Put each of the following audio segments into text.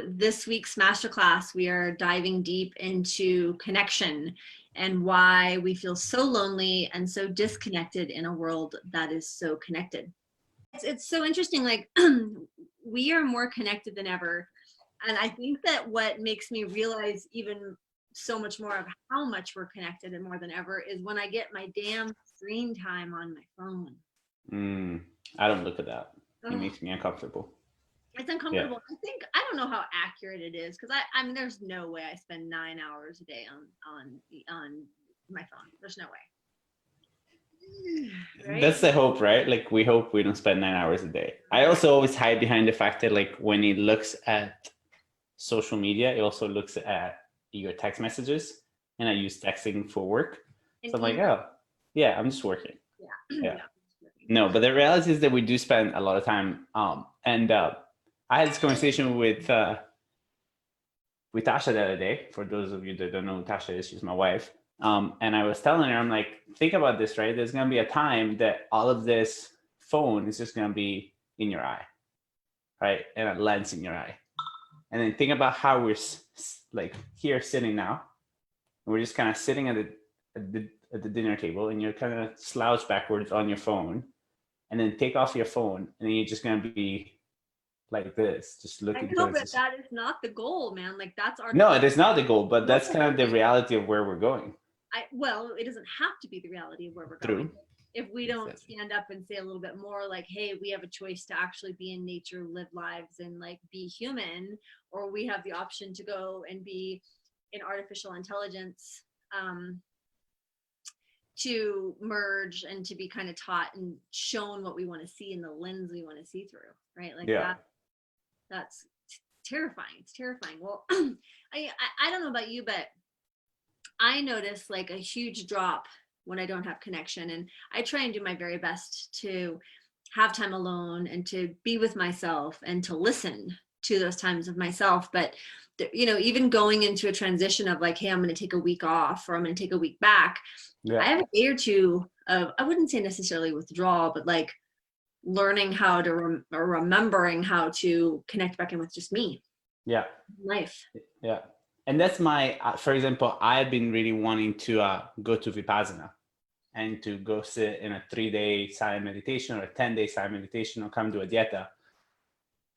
This week's masterclass, we are diving deep into connection and why we feel so lonely and so disconnected in a world that is so connected. It's so interesting, like we are more connected than ever. And I think that what makes me realize even so much more of how much we're connected and more than ever is when I get my damn screen time on my phone. I don't look at that. It Ugh. makes me uncomfortable. It's uncomfortable. Yeah. I don't know how accurate it is because I mean, there's no way I spend 9 hours a day on my phone. There's no way. Right? That's the hope, right? Like we hope we don't spend 9 hours a day. I also always hide behind the fact that like when it looks at social media, it also looks at your text messages, and I use texting for work. So I'm like, oh, yeah, I'm just working. Yeah. No, but the reality is that we do spend a lot of time. And I had this conversation with Tasha the other day. For those of you that don't know who Tasha is, she's my wife. And I was telling her, I'm like, think about this, right? There's going to be a time that all of this phone is just going to be in your eye, right? And a lens in your eye. And then think about how we're like here sitting now. And we're just kind of sitting at the dinner table, and you're kind of slouched backwards on your phone. And then take off your phone, and then you're just going to be like this, just looking. I know, but that is not the goal, man. Like that's our. No, it is not the goal, but that's kind of the reality of where we're going. Well, it doesn't have to be the reality of where we're going. If we don't stand up and say a little bit more like, hey, we have a choice to actually be in nature, live lives, and like be human, or we have the option to go and be in artificial intelligence, to merge and to be kind of taught and shown what we want to see in the lens we want to see through, right? Like that's terrifying. It's terrifying. Well, I don't know about you, but I notice like a huge drop when I don't have connection, and I try and do my very best to have time alone and to be with myself and to listen to those times of myself. But you know, even going into a transition of like, hey, I'm going to take a week off, or I'm going to take a week back. I have a day or two of, I wouldn't say necessarily withdrawal, but like learning how to or remembering how to connect back in with just me. Yeah. Life. Yeah. And that's my, for example, I've been really wanting to go to Vipassana and to go sit in a 3-day silent meditation or a 10-day silent meditation or come to a dieta.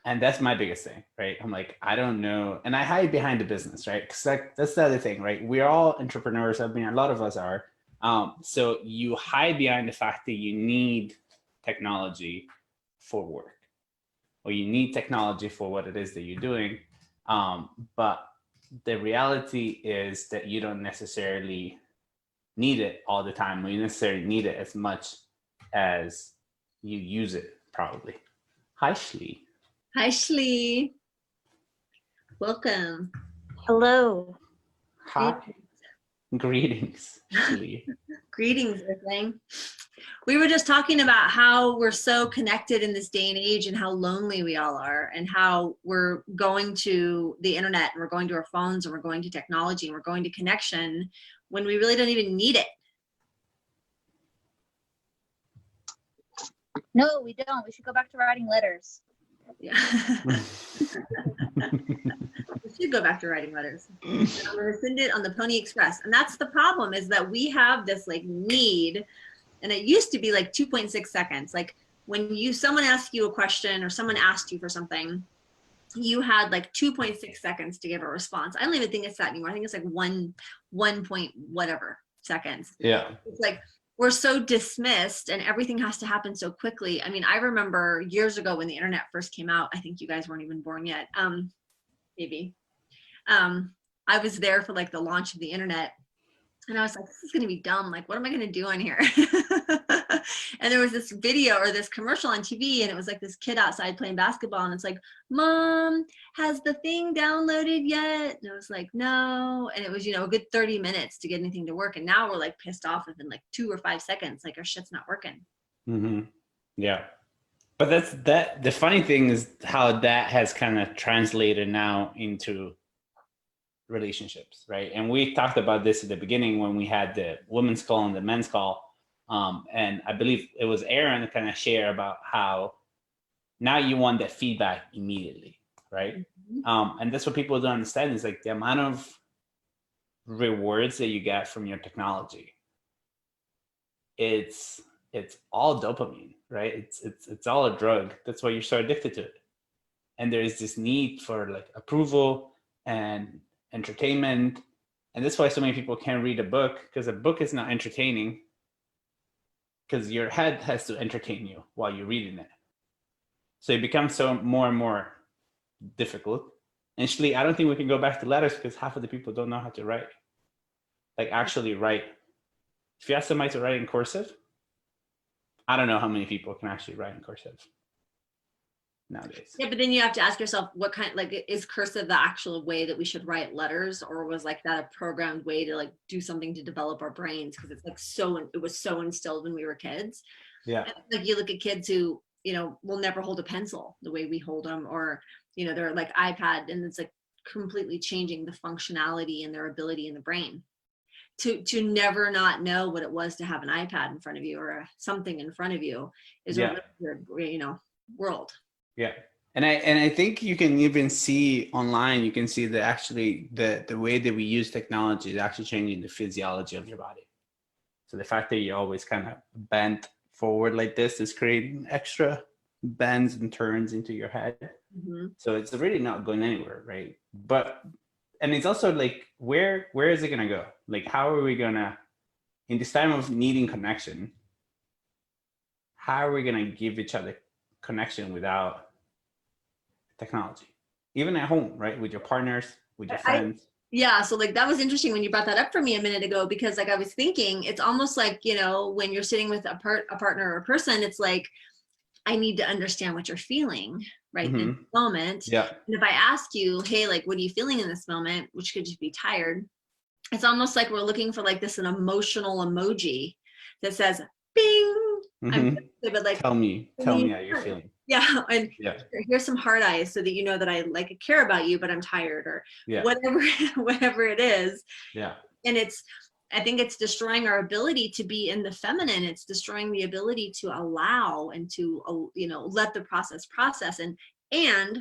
And that's my biggest thing, right? I'm like, I don't know. And I hide behind the business, right? Because that's the other thing, right? We're all entrepreneurs. I mean, a lot of us are. So you hide behind the fact that you need technology for work, or you need technology for what it is that you're doing. But the reality is that you don't necessarily need it all the time, or you necessarily need it as much as you use it, probably. Hi, Shlee. Hi, Shlee. Welcome. Hello. Hi. Greetings, Shlee. Greetings, everything. We were just talking about how we're so connected in this day and age, and how lonely we all are, and how we're going to the internet, and we're going to our phones, and we're going to technology, and we're going to connection when we really don't even need it. No, we don't. We should go back to writing letters. Yeah. We should go back to writing letters. I'm going to send it on the Pony Express. And that's the problem, is that we have this like need, and it used to be like 2.6 seconds. Like when someone asked you a question or someone asked you for something, you had like 2.6 seconds to give a response. I don't even think it's that anymore. I think it's like one point whatever seconds. Yeah. It's like we're so dismissed and everything has to happen so quickly. I mean, I remember years ago when the internet first came out, I think you guys weren't even born yet. Maybe. I was there for like the launch of the internet, and I was like, this is going to be dumb. Like, what am I going to do on here? And there was this video or this commercial on TV, and it was like this kid outside playing basketball, and it's like, Mom, has the thing downloaded yet? And I was like, no. And it was, you know, a good 30 minutes to get anything to work. And now we're like pissed off within like 2 or 5 seconds, like our shit's not working. Mm-hmm. Yeah. But the funny thing is how that has kind of translated now into relationships, right? And we talked about this at the beginning when we had the women's call and the men's call. And I believe it was Aaron kind of share about how now you want that feedback immediately, right? Mhm. And that's what people don't understand is like the amount of rewards that you get from your technology. It's all dopamine, right? It's all a drug. That's why you're so addicted to it. And there is this need for like approval and entertainment. And that's why so many people can't read a book, because a book is not entertaining, because your head has to entertain you while you're reading it. So it becomes so more and more difficult. Initially, I don't think we can go back to letters because half of the people don't know how to write. Like actually write. If you ask somebody to write in cursive, I don't know how many people can actually write in cursive nowadays. Yeah, but then you have to ask yourself what kind, like, is cursive the actual way that we should write letters, or was like that a programmed way to like do something to develop our brains? Because it's like it was so instilled when we were kids. Yeah. And, like, you look at kids who, you know, will never hold a pencil the way we hold them, or, you know, they're like iPad, and it's like completely changing the functionality and their ability in the brain. To never not know what it was to have an iPad in front of you or something in front of you is a Yeah. really weird, you know, world. Yeah. And I think you can even see online, you can see that actually the way that we use technology is actually changing the physiology of your body. So the fact that you're always kind of bent forward like this is creating extra bends and turns into your head. Mm-hmm. So it's really not going anywhere, right? But and it's also like where is it gonna go? Like how are we gonna, in this time of needing connection, how are we gonna give each other connection without technology? Even at home, right? With your partners, with your friends. Yeah, so like that was interesting when you brought that up for me a minute ago, because like I was thinking it's almost like, you know, when you're sitting with a partner or a person, it's like I need to understand what you're feeling right in this moment. Yeah. And if I ask you, hey, like what are you feeling in this moment, which could just be tired, it's almost like we're looking for like this an emotional emoji that says bing. I'm but like tell me how you're feeling. Yeah, and Yeah. here's some heart eyes so that you know that I like care about you, but I'm tired, or whatever it is. Yeah. And I think it's destroying our ability to be in the feminine. It's destroying the ability to allow and to, you know, let the process and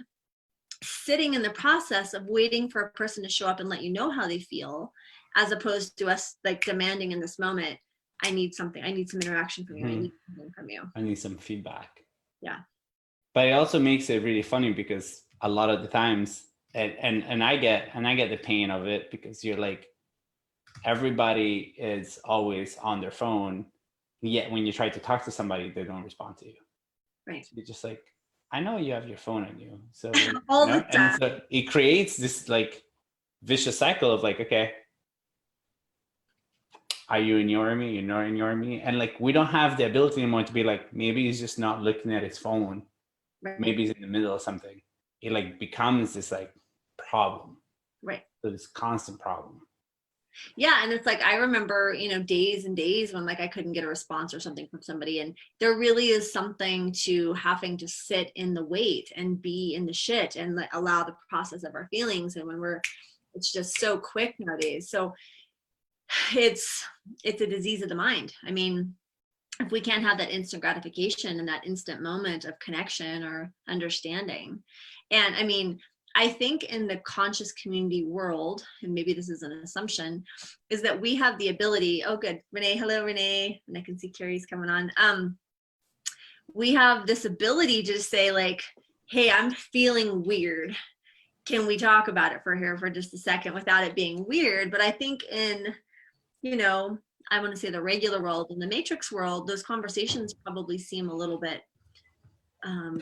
sitting in the process of waiting for a person to show up and let you know how they feel, as opposed to us like demanding in this moment, I need something, I need some interaction from you, I need something from you, I need some feedback. Yeah. But it also makes it really funny because a lot of the times, and I get the pain of it, because you're like, everybody is always on their phone, yet when you try to talk to somebody, they don't respond to you. Right. So you're just like, I know you have your phone on you, so all the time. And so it creates this like vicious cycle of like, okay, are you ignoring me? You're not ignoring me, and like we don't have the ability anymore to be like, maybe he's just not looking at his phone. Right. Maybe he's in the middle of something. It like becomes this like problem. Right. So this constant problem. Yeah, and it's like I remember, you know, days and days when like I couldn't get a response or something from somebody, and there really is something to having to sit in the wait and be in the shit and like, allow the process of our feelings. And when it's just so quick nowadays. So it's a disease of the mind. I mean, if we can't have that instant gratification and that instant moment of connection or understanding, and I mean, I think in the conscious community world, and maybe this is an assumption, is that we have the ability, oh good, Renee, hello Renee, and I can see Carrie's coming on. We have this ability to say like, hey, I'm feeling weird. Can we talk about it for just a second without it being weird? But I think in, you know, I want to say the regular world, in the matrix world, those conversations probably seem a little bit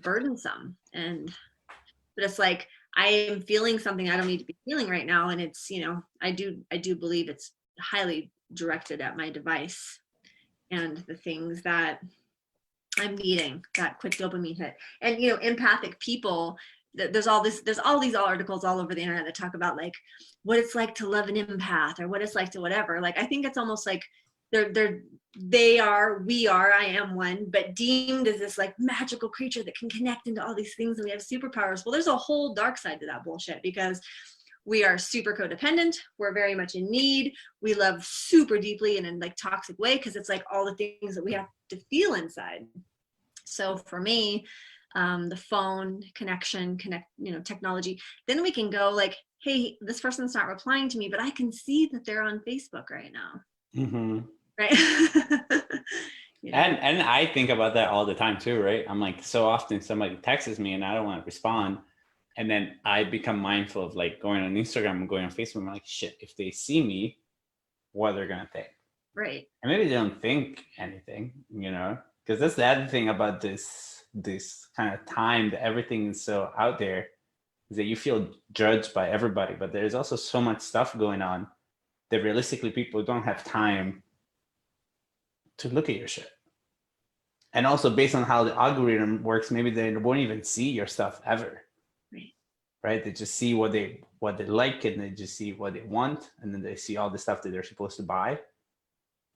burdensome. But it's like, I am feeling something I don't need to be feeling right now. And it's, you know, I do believe it's highly directed at my device and the things that I'm needing, that quick dopamine hit. And, you know, empathic people, there's all these articles all over the internet that talk about like what it's like to love an empath or what it's like to whatever. Like, I think it's almost like we are, I am one, but deemed as this like magical creature that can connect into all these things and we have superpowers. Well, there's a whole dark side to that bullshit, because we are super codependent. We're very much in need. We love super deeply and in like toxic way, because it's like all the things that we have to feel inside. So for me, the phone connection, technology, then we can go like, hey, this person's not replying to me, but I can see that they're on Facebook right now. Mm-hmm. Right. And I think about that all the time too, right? I'm like, so often somebody texts me and I don't want to respond. And then I become mindful of like going on Instagram and going on Facebook. I'm like, shit, if they see me, what they're going to think. Right. And maybe they don't think anything, because that's the other thing about this kind of time that everything is so out there, is that you feel judged by everybody. But there's also so much stuff going on that realistically people don't have time to look at your shit. And also based on how the algorithm works, maybe they won't even see your stuff ever. Right? They just see what they like, and they just see what they want, and then they see all the stuff that they're supposed to buy,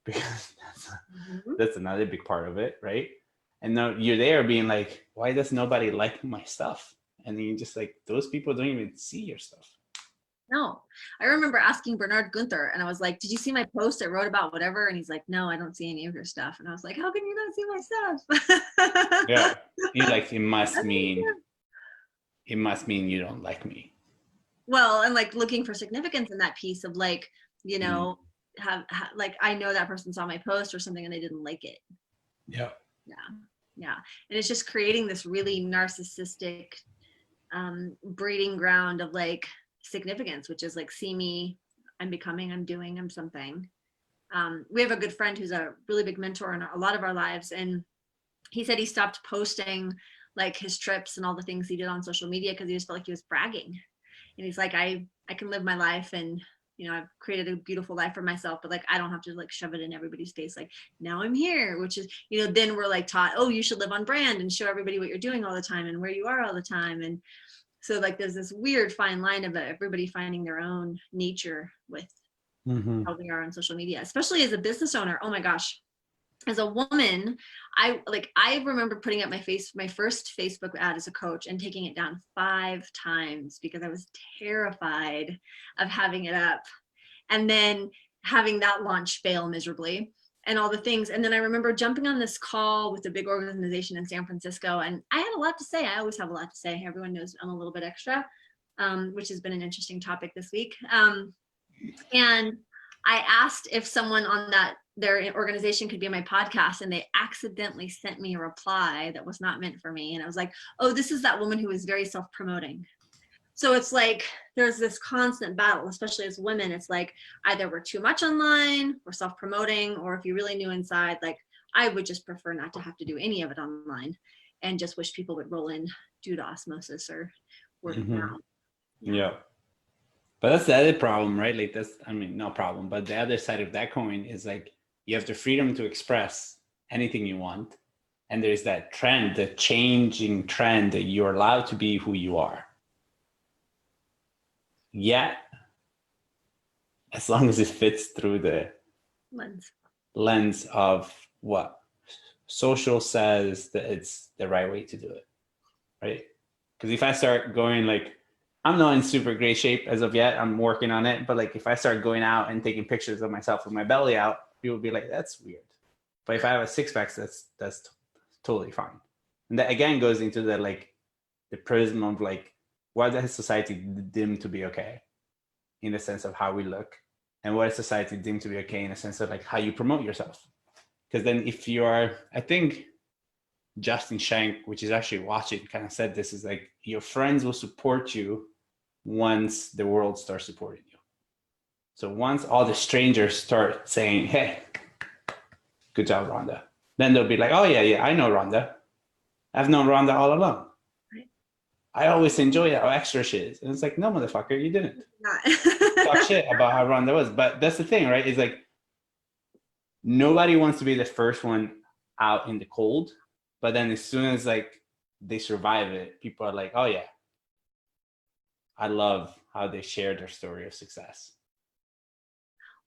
because that's another big part of it, right? And now you're there being like, why does nobody like my stuff? And then you're just like, those people don't even see your stuff. No, I remember asking Bernard Gunther, and I was like, did you see my post I wrote about whatever? And he's like, no, I don't see any of your stuff. And I was like, how can you not see my stuff? Yeah, he's like, it must mean you don't like me. Well, and like looking for significance in that piece of like, like, I know that person saw my post or something and they didn't like it. Yeah. And it's just creating this really narcissistic breeding ground of like significance, which is like, see me, I'm becoming, I'm doing, I'm something. We have a good friend who's a really big mentor in a lot of our lives, and he said he stopped posting like his trips and all the things he did on social media because he just felt like he was bragging. And he's like, I can live my life, and I've created a beautiful life for myself, but like I don't have to like shove it in everybody's face like, now I'm here, which is, then we're like taught, oh, you should live on brand and show everybody what you're doing all the time and where you are all the time. And so like there's this weird fine line of everybody finding their own nature with how we are on social media, especially as a business owner. Oh my gosh. As a woman, I remember putting up my first Facebook ad as a coach and taking it down 5 times because I was terrified of having it up, and then having that launch fail miserably and all the things. And then I remember jumping on this call with a big organization in San Francisco, and I had a lot to say. I always have a lot to say. Everyone knows I'm a little bit extra, which has been an interesting topic this week. And I asked if someone on their organization could be on my podcast, and they accidentally sent me a reply that was not meant for me. And I was like, oh, this is that woman who is very self-promoting. So it's like, there's this constant battle, especially as women. It's like, either we're too much online, we're self-promoting, or if you really knew inside, like, I would just prefer not to have to do any of it online and just wish people would roll in due to osmosis or word of mouth. Yeah. But that's the other problem, right? Like no problem, but the other side of that coin is like, you have the freedom to express anything you want. And there's that trend, the changing trend, that you're allowed to be who you are. Yet, as long as it fits through the lens of what social says that it's the right way to do it, right? Because if I start going like, I'm not in super great shape as of yet, I'm working on it, but like if I start going out and taking pictures of myself with my belly out, people will be like, that's weird. But if I have a 6-pack, that's totally fine. And that again goes into the prism of like, what has society deemed to be okay in the sense of how we look, and what is society deemed to be okay in the sense of like how you promote yourself. Because then if you are, I think Justin Shank, which is actually watching, kind of said this, is like, your friends will support you once the world starts supporting you. So once all the strangers start saying, hey, good job, Rhonda, then they'll be like, oh yeah, I know Rhonda. I've known Rhonda all along. Right. I always enjoy how extra she is. And it's like, no, motherfucker, you didn't. Talk shit about how Rhonda was. But that's the thing, right? It's like, nobody wants to be the first one out in the cold. But then as soon as like they survive it, people are like, oh yeah, I love how they share their story of success.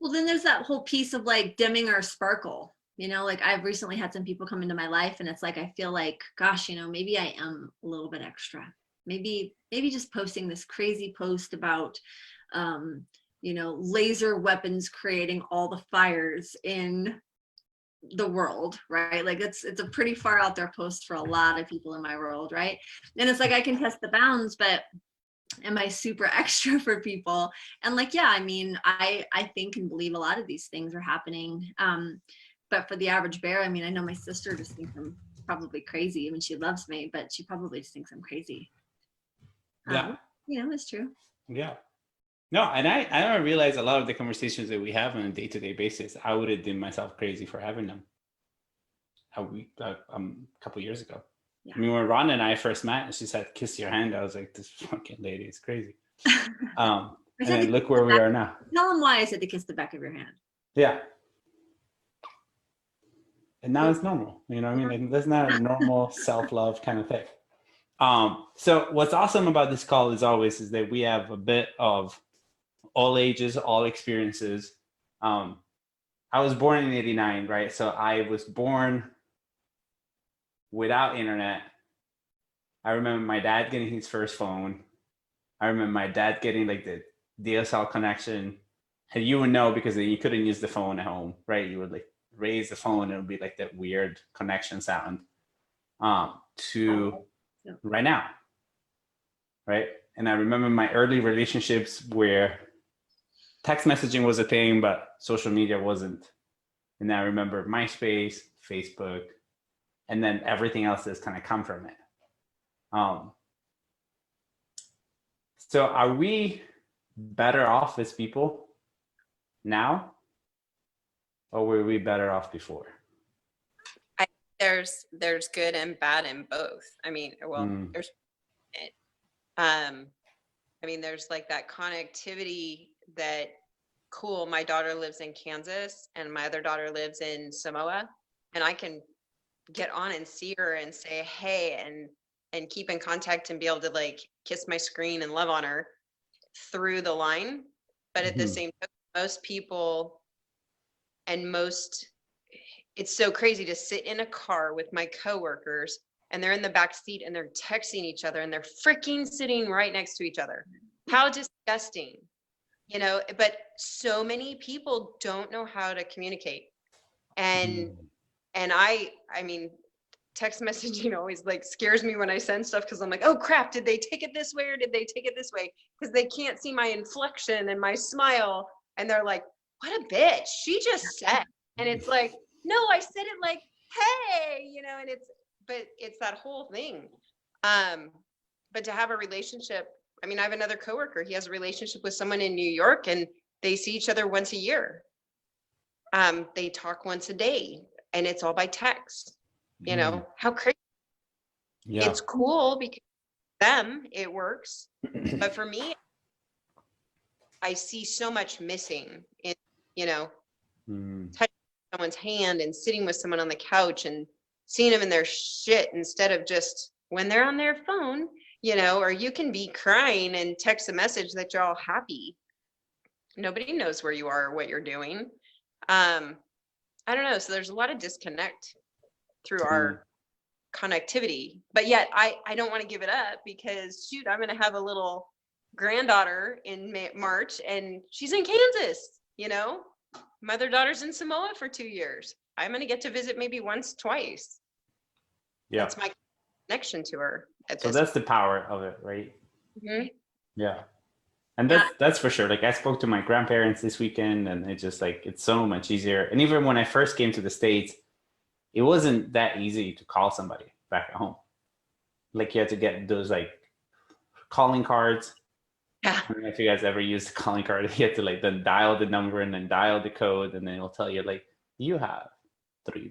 Well, then there's that whole piece of like dimming our sparkle. Like I've recently had some people come into my life, and it's like, I feel like, gosh, maybe I am a little bit extra. Maybe just posting this crazy post about, laser weapons creating all the fires in the world, right? Like it's a pretty far out there post for a lot of people in my world, right? And it's like I can test the bounds, but am I super extra for people? And like, yeah, I mean, I think and believe a lot of these things are happening. But for the average bear, I mean, I know my sister just thinks I'm probably crazy. I mean, she loves me, but she probably just thinks I'm crazy. Yeah. It's true. Yeah. No, and I don't realize a lot of the conversations that we have on a day-to-day basis, I would have deemed myself crazy for having them a couple years ago. Yeah. I mean, when Ron and I first met, and she said, "Kiss your hand," I was like, "This fucking lady is crazy." And then look where we are now. Tell them why I said to kiss the back of your hand. Yeah. And now it's normal. You know what I mean? Like, that's not a normal self-love kind of thing. So what's awesome about this call is that we have a bit of all ages, all experiences. I was born in '89, right? So I was born without internet. I remember my dad getting his first phone. I remember my dad getting like the DSL connection. And you would know because you couldn't use the phone at home, right? You would like raise the phone and it would be like that weird connection sound to right now, right? And I remember my early relationships where text messaging was a thing, but social media wasn't. And I remember MySpace, Facebook, and then everything else that's kind of come from it. So are we better off as people now, or were we better off before? There's good and bad in both. I mean, well, there's there's like that connectivity that, cool, my daughter lives in Kansas and my other daughter lives in Samoa, and I can get on and see her and say hey and keep in contact and be able to like kiss my screen and love on her through the line. But at the same time, most people it's so crazy to sit in a car with my coworkers and they're in the back seat and they're texting each other and they're freaking sitting right next to each other. How disgusting, you know? But so many people don't know how to communicate. And I mean, text messaging always like scares me when I send stuff because I'm like, oh crap, did they take it this way or did they take it this way? Because they can't see my inflection and my smile. And they're like, what a bitch, she just said. And it's like, no, I said it like, hey, you know, and it's that whole thing. But to have a relationship, I mean, I have another coworker, he has a relationship with someone in New York and they see each other once a year. They talk once a day and it's all by text. You know, how crazy. Yeah. It's cool because for them it works. But for me, I see so much missing in, you know, touching someone's hand and sitting with someone on the couch and seeing them in their shit instead of just when they're on their phone, you know, or you can be crying and text a message that you're all happy. Nobody knows where you are or what you're doing. I don't know. So there's a lot of disconnect through our connectivity, but yet I don't want to give it up because shoot, I'm going to have a little granddaughter in March and she's in Kansas, you know, my other daughter's in Samoa for 2 years. I'm going to get to visit maybe once, twice. Yeah. That's my connection to her. So that's the power of it, right? Mm-hmm. Yeah. And that's for sure. Like I spoke to my grandparents this weekend and it's just like, it's so much easier. And even when I first came to the States, it wasn't that easy to call somebody back at home. Like you had to get those like calling cards. Yeah. I don't know if you guys ever used the calling card. You had to like then dial the number and then dial the code and then it'll tell you like, you have $3.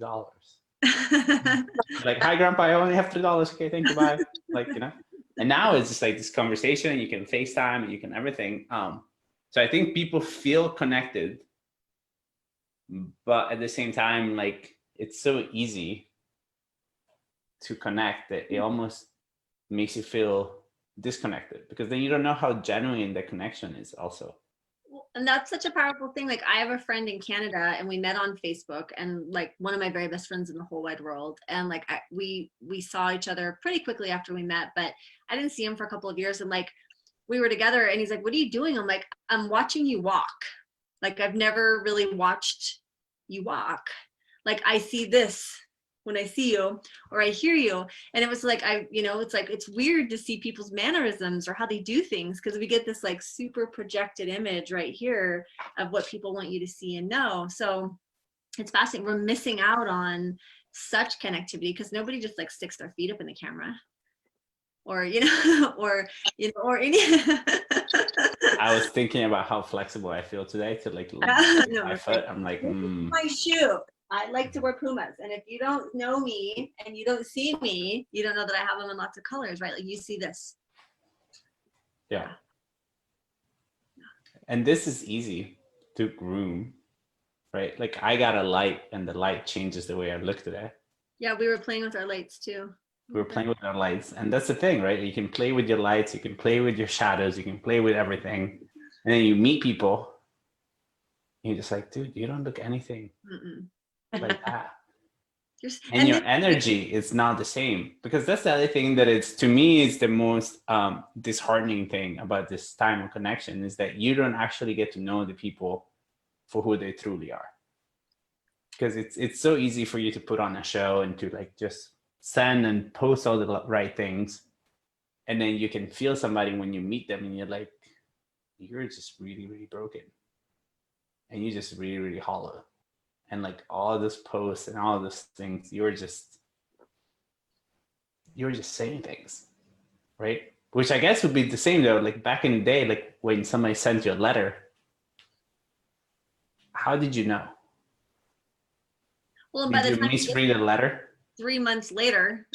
Like, hi grandpa, I only have $3. Okay, thank you, bye. Like, you know, and now it's just like this conversation, you can FaceTime and you can everything. So I think people feel connected, but at the same time, like, it's so easy to connect that it almost makes you feel disconnected because then you don't know how genuine the connection is also. And that's such a powerful thing. Like I have a friend in Canada and we met on Facebook and like one of my very best friends in the whole wide world. And like we saw each other pretty quickly after we met, but I didn't see him for a couple of years. And like we were together and he's like, what are you doing? I'm like, I'm watching you walk. Like I've never really watched you walk. like I see this when I see you or I hear you. And it was like, it's weird to see people's mannerisms or how they do things, because we get this like super projected image right here of what people want you to see and know. So it's fascinating. We're missing out on such connectivity because nobody just like sticks their feet up in the camera or, or any. I was thinking about how flexible I feel today to like No, my foot. I'm like, my shoe. I like to wear Pumas, and if you don't know me and you don't see me, you don't know that I have them in lots of colors, right? Like you see this. Yeah. And this is easy to groom, right? Like I got a light, and the light changes the way I look today. Yeah, we were playing with our lights too. We were playing with our lights, and that's the thing, right? You can play with your lights, you can play with your shadows, you can play with everything, and then you meet people, and you're just like, dude, you don't look anything like that. And your energy is not the same, because that's the other thing that it's, to me, is the most disheartening thing about this time of connection, is that you don't actually get to know the people for who they truly are. Because it's so easy for you to put on a show and to like just send and post all the right things, and then you can feel somebody when you meet them and you're like, you're just really, really broken, and you're just really, really hollow. And like all this posts and all those things, you're just saying things, right? Which I guess would be the same though, like back in the day, like when somebody sent you a letter, how did you know? Well, by did the you time misread a letter? 3 months later.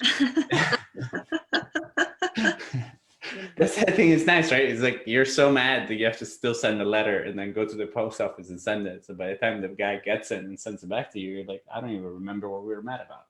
That's the thing, is nice, right? It's like you're so mad that you have to still send a letter and then go to the post office and send it. So by the time the guy gets it and sends it back to you, you're like, I don't even remember what we were mad about.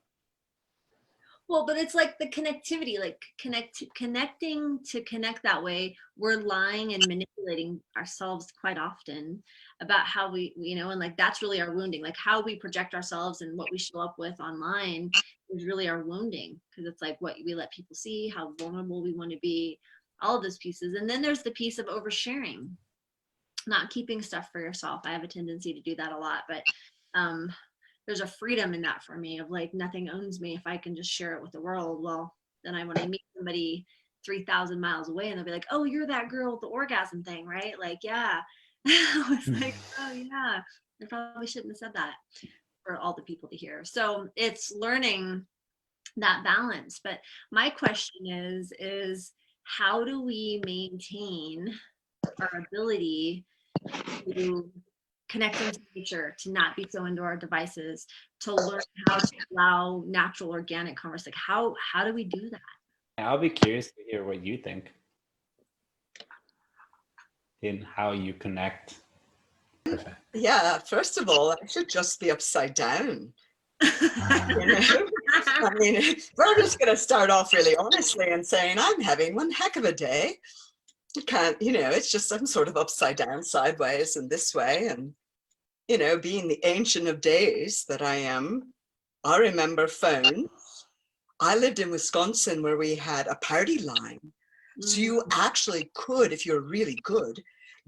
Well, but it's like the connectivity, like connecting to connect that way. We're lying and manipulating ourselves quite often about how we, and like that's really our wounding. Like how we project ourselves and what we show up with online is really our wounding, because it's like what we let people see, how vulnerable we want to be, all of those pieces. And then there's the piece of oversharing, not keeping stuff for yourself. I have a tendency to do that a lot, but there's a freedom in that for me of like, nothing owns me. If I can just share it with the world, well, then when I meet somebody 3,000 miles away and they'll be like, oh, you're that girl with the orgasm thing, right? Like, yeah. I was like, oh yeah, I probably shouldn't have said that for all the people to hear. So it's learning that balance. But my question is how do we maintain our ability to connect into nature, to not be so into our devices, to learn how to allow natural, organic conversation? Like how do we do that? I'll be curious to hear what you think in how you connect. Perfect. Yeah, first of all, I should just be upside down. I mean, we're just going to start off really honestly and saying, I'm having one heck of a day. It's just I'm sort of upside down, sideways, and this way. And, being the ancient of days that I am, I remember phones. I lived in Wisconsin where we had a party line. So you actually could, if you're really good,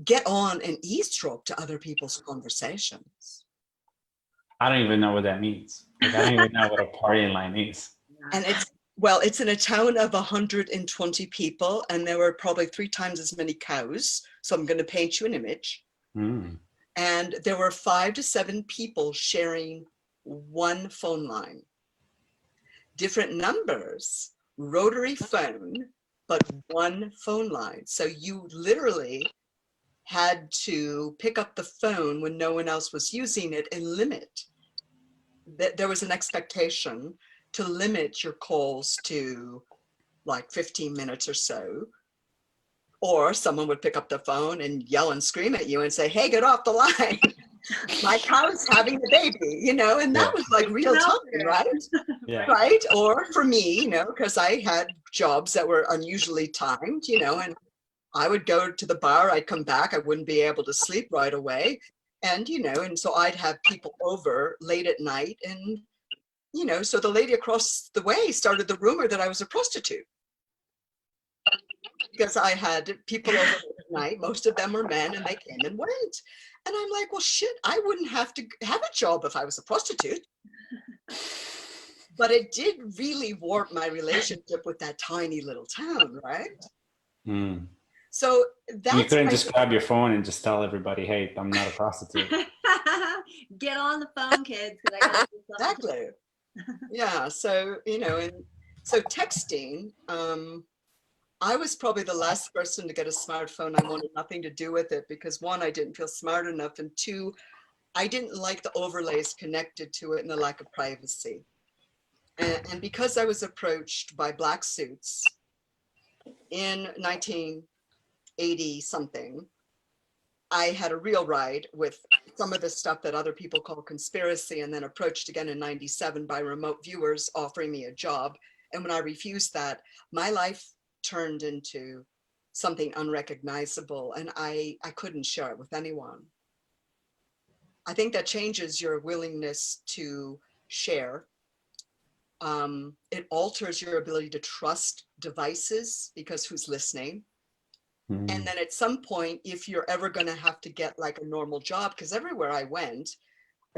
get on and eavesdrop to other people's conversations. I don't even know what that means. Like, I don't even know what a party line is. And it's in a town of 120 people, and there were probably 3 times as many cows. So I'm going to paint you an image. And there were 5 to 7 people sharing one phone line. Different numbers, rotary phone, but one phone line. So you literally had to pick up the phone when no one else was using it and limit. There was an expectation to limit your calls to like 15 minutes or so. Or someone would pick up the phone and yell and scream at you and say, hey, get off the line. My cow's having a baby, and that was like real time, right? Yeah. Right. Or for me, because I had jobs that were unusually timed, and I would go to the bar, I'd come back, I wouldn't be able to sleep right away. And, and so I'd have people over late at night. And, so the lady across the way started the rumor that I was a prostitute. Because I had people over at night, most of them were men, and they came and went. And I'm like, well, shit, I wouldn't have to have a job if I was a prostitute. But it did really warp my relationship with that tiny little town, right? Mm. So that's You couldn't just grab your phone and just tell everybody, hey, I'm not a prostitute. Get on the phone, kids, because I got exactly. Yeah. So, you know, and so texting, I was probably the last person to get a smartphone. I wanted nothing to do with it because one, I didn't feel smart enough, and two, I didn't like the overlays connected to it and the lack of privacy. And because I was approached by black suits in 1980 something, I had a real ride with some of the stuff that other people call conspiracy, and then approached again in 97 by remote viewers offering me a job. And when I refused that, my life turned into something unrecognizable, and I couldn't share it with anyone. I think that changes your willingness to share. It alters your ability to trust devices because who's listening? And then at some point, if you're ever going to have to get like a normal job, because everywhere I went,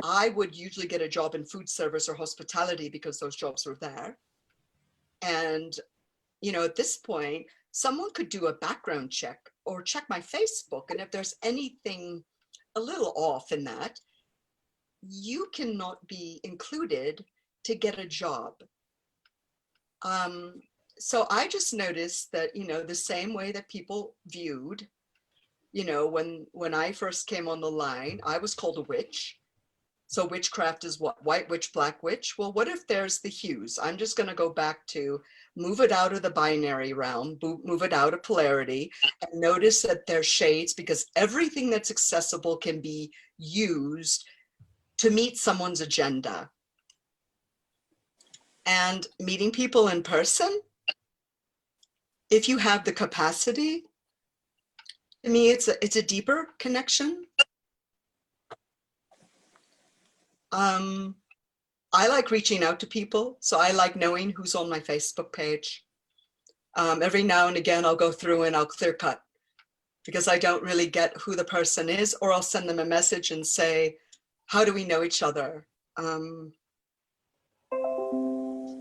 I would usually get a job in food service or hospitality because those jobs were there. And, you know, at this point, someone could do a background check or check my Facebook. And if there's anything a little off in that, you cannot be included to get a job. So I just noticed that, you know, the same way that people viewed, you know, when I first came on the line, I was called a witch. So witchcraft is what? White witch, black witch? Well, what if there's the hues? I'm just going to go back to move it out of the binary realm, move it out of polarity, and notice that there's shades, because everything that's accessible can be used to meet someone's agenda. And meeting people in person, if you have the capacity, to me, it's a deeper connection. I like reaching out to people, so I like knowing who's on my Facebook page. Every now and again, I'll go through and I'll clear cut because I don't really get who the person is, or I'll send them a message and say, how do we know each other?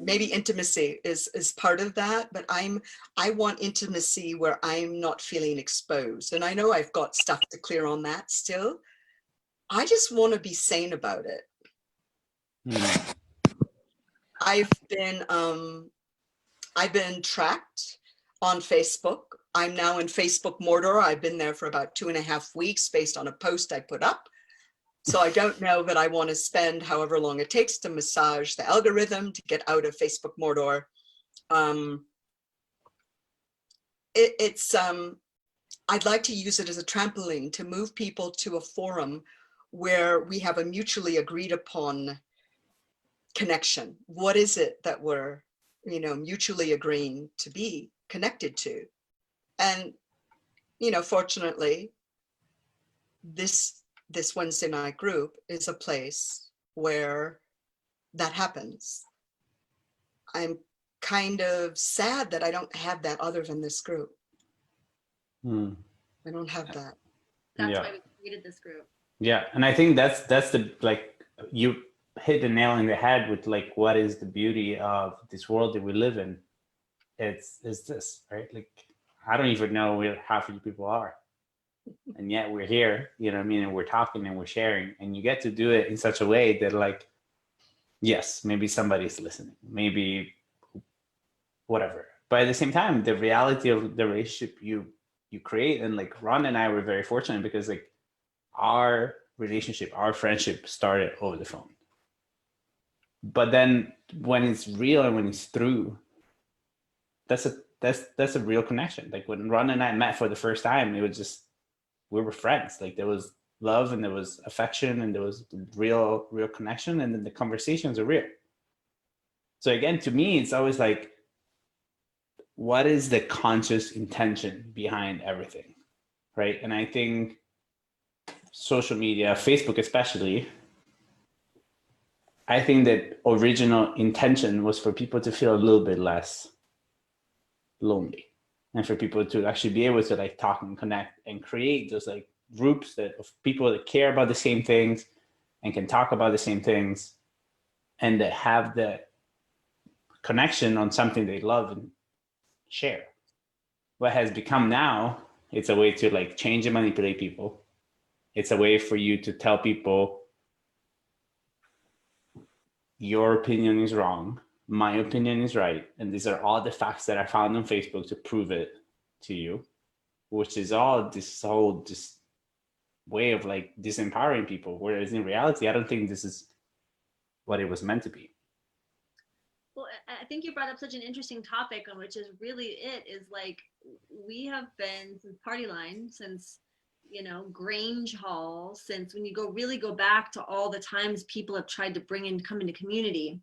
Maybe intimacy is part of that, but I want intimacy where I'm not feeling exposed. And I know I've got stuff to clear on that still. I just want to be sane about it. I've been tracked on Facebook. I'm now in Facebook Mordor. I've been there for about 2.5 weeks based on a post I put up. So I don't know that I want to spend however long it takes to massage the algorithm to get out of Facebook Mordor. I'd like to use it as a trampoline to move people to a forum where we have a mutually agreed upon connection. What is it that we're, you know, mutually agreeing to be connected to? And, you know, fortunately, this Wednesday night group is a place where that happens. I'm kind of sad that I don't have that other than this group. I don't have that. That's why we created this group. Yeah, and I think that's the, like, you hit the nail in the head with like, what is the beauty of this world that we live in? It's this, right? Like, I don't even know where half of you people are. And yet we're here, you know what I mean? And we're talking and we're sharing, and you get to do it in such a way that, like, yes, maybe somebody's listening, maybe whatever. But at the same time, the reality of the relationship you create, and like Ron and I were very fortunate because like our relationship, our friendship started over the phone. But then when it's real and when it's through, that's a real connection. Like when Ron and I met for the first time, it was just, we were friends. Like there was love and there was affection and there was real connection, and then the conversations are real. So again, to me, it's always like, what is the conscious intention behind everything, right? And I think social media, Facebook especially, I think that original intention was for people to feel a little bit less lonely, and for people to actually be able to like talk and connect and create those like groups of people that care about the same things and can talk about the same things. and that have the connection on something they love and share. What has become now, it's a way to like change and manipulate people. It's a way for you to tell people your opinion is wrong, my opinion is right, and these are all the facts that I found on Facebook to prove it to you, which is all this whole just way of like disempowering people, whereas in reality, I don't think this is what it was meant to be. Well, I think you brought up such an interesting topic, on which is really it is like, we have been since Party Line, since, you know, Grange Hall, since when you really go back to all the times people have tried to come into community,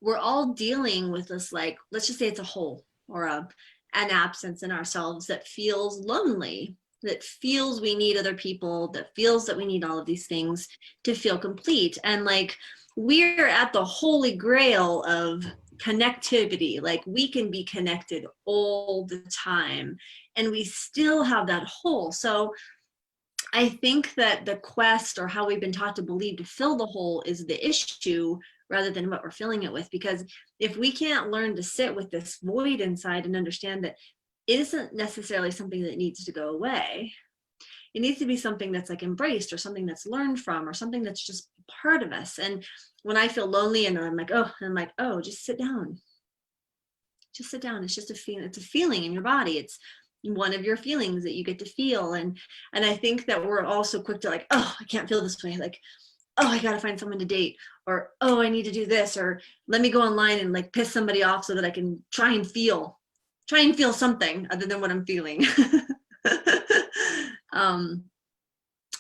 we're all dealing with this, like, let's just say it's a hole or an absence in ourselves that feels lonely, that feels we need other people, that feels that we need all of these things to feel complete. And like, we're at the holy grail of connectivity. Like, we can be connected all the time and we still have that hole. So I think that the quest, or how we've been taught to believe to fill the hole, is the issue rather than what we're filling it with. Because if we can't learn to sit with this void inside and understand that it isn't necessarily something that needs to go away, it needs to be something that's like embraced, or something that's learned from, or something that's just part of us. And when I feel lonely and I'm like, oh, just sit down. Just sit down. It's just a feeling. It's a feeling in your body. It's one of your feelings that you get to feel. And I think that we're all so quick to like, oh, I can't feel this way. Like, oh, I got to find someone to date, or, oh, I need to do this, or let me go online and like piss somebody off so that I can try and feel something other than what I'm feeling.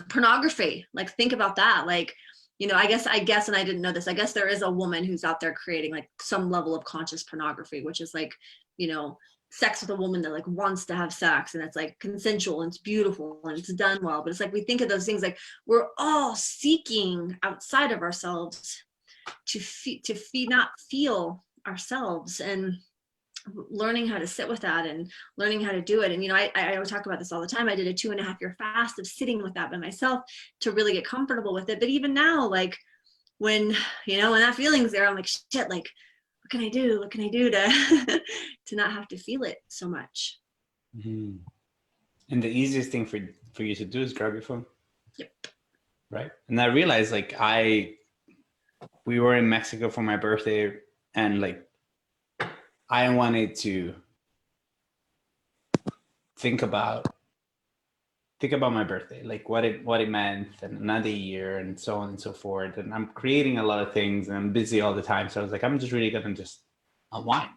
Pornography, like, think about that. Like, you know, I guess, and I didn't know this, I guess there is a woman who's out there creating like some level of conscious pornography, which is like, you know, sex with a woman that like wants to have sex, and it's like consensual and it's beautiful and it's done well. But it's like, we think of those things like we're all seeking outside of ourselves to not feel ourselves, and learning how to sit with that and learning how to do it. And, you know, I talk about this all the time. I did a 2.5-year fast of sitting with that by myself to really get comfortable with it. But even now, like, when, you know, when that feeling's there, I'm like, shit, like, what can I do? What can I do to, to not have to feel it so much? Mm-hmm. And the easiest thing for you to do is grab your phone. Yep. Right. And I realized, like, we were in Mexico for my birthday, and like, I wanted to think about my birthday, like what it meant, and another year, and so on and so forth. And I'm creating a lot of things, and I'm busy all the time. So I was like, I'm just really gonna just unwind.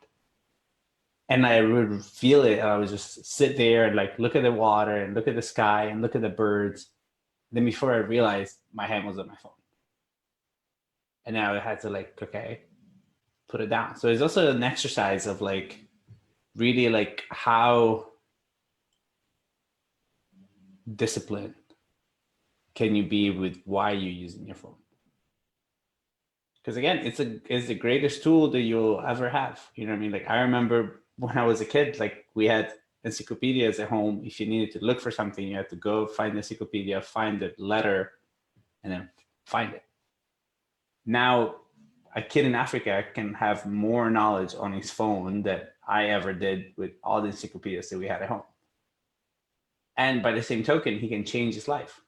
And I would feel it, and I would just sit there and like look at the water and look at the sky and look at the birds. Then before I realized, my hand was on my phone. And now I had to like, okay, put it down. So it's also an exercise of like, really like, how disciplined can you be with why you're using your phone? Because again, it's the greatest tool that you'll ever have. You know what I mean? Like, I remember when I was a kid, like, we had encyclopedias at home. If you needed to look for something, you had to go find the encyclopedia, find the letter, and then find it. Now, a kid in Africa can have more knowledge on his phone than I ever did with all the encyclopedias that we had at home. And by the same token, he can change his life.